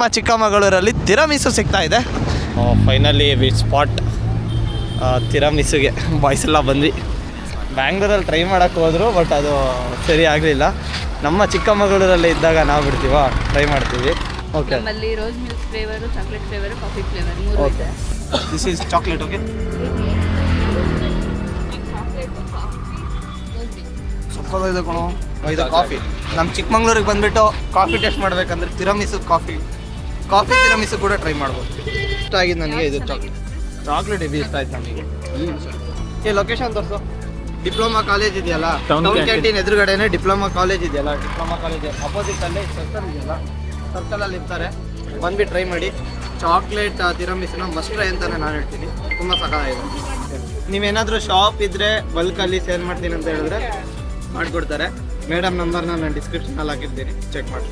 ನಮ್ಮ ಚಿಕ್ಕಮಗಳೂರಲ್ಲಿ ತಿರಮಿಸು ಸಿಗ್ತಾ ಇದೆ. ಫೈನಲಿ ವಿ ಸ್ಪಾಟ್ ತಿರಮಿಸುಗೆ ಬಾಯ್ಸ್ ಎಲ್ಲ ಬಂದ್ವಿ. ಬ್ಯಾಂಗ್ಳೂರಲ್ಲಿ ಟ್ರೈ ಮಾಡೋಕ್ಕೆ ಹೋದ್ರು, ಬಟ್ ಅದು ಸರಿ ಆಗಲಿಲ್ಲ. ನಮ್ಮ ಚಿಕ್ಕಮಗಳೂರಲ್ಲಿ ಇದ್ದಾಗ ನಾವು ಬಿಡ್ತೀವ, ಟ್ರೈ ಮಾಡ್ತೀವಿ. ಓಕೆ, ನಮ್ಮಲ್ಲಿ rose milk flavour, chocolate flavour, coffee flavour ಮೂರು ಇದೆ. This is chocolate. ಓಕೆ, ಸಕ್ಕತ್ತಾಗಿದೆ ಕಣೋ. ಇದು ಕಾಫಿ. ನಮ್ಮ ಚಿಕ್ಕಮಂಗ್ಳೂರಿಗೆ ಬಂದುಬಿಟ್ಟು ಕಾಫಿ ಟೇಸ್ಟ್ ಮಾಡಬೇಕಂದ್ರೆ ತಿರಮಿಸು ಕಾಫಿ ತಿರಮಿಸು ಕೂಡ ಟ್ರೈ ಮಾಡ್ಬೋದು. ಇಷ್ಟ ಆಗಿದೆ ನನಗೆ ಇದು ಚಾಕ್ಲೇಟ್ ಇದು ಇಷ್ಟ ಆಯ್ತು ನಮಗೆ. ಈ ಲೊಕೇಶನ್ ತೋರಿಸು. ಡಿಪ್ಲೊಮಾ ಕಾಲೇಜ್ ಇದೆಯಲ್ಲ, ಟೌನ್ ಕ್ಯಾಂಟೀನ್ ಎದುರುಗಡೆನೆ ಡಿಪ್ಲೊಮಾ ಕಾಲೇಜ್ ಇದೆಯಲ್ಲ, ಡಿಪ್ಲೊಮಾ ಕಾಲೇಜ್ ಅಪೋಸಿಟಲ್ಲೇ ಸರ್ಕಲ್ ಇದೆಯಲ್ಲ, ಸರ್ಕಲಲ್ಲಿ ಇರ್ತಾರೆ. ಬಂದ್ಬಿಟ್ಟು ಟ್ರೈ ಮಾಡಿ. ಚಾಕ್ಲೇಟ್ ತಿರಮಿಸುನ ಮಸ್ಟ್ ಟ್ರೈ ಅಂತಾನೆ ನಾನು ಹೇಳ್ತೀನಿ. ತುಂಬ ಸಖತ್ತಾಗಿದೆ. ನೀವೇನಾದರೂ ಶಾಪ್ ಇದ್ದರೆ ಬಲ್ಕಲ್ಲಿ ಸೇಲ್ ಮಾಡ್ತೀನಿ ಅಂತ ಹೇಳಿದ್ರೆ ಮಾಡಿಕೊಡ್ತಾರೆ. ಮೇಡಮ್ ನಂಬರ್ನ ನಾನು ಡಿಸ್ಕ್ರಿಪ್ಷನಲ್ಲಿ ಹಾಕಿರ್ತೀನಿ, ಚೆಕ್ ಮಾಡಿ.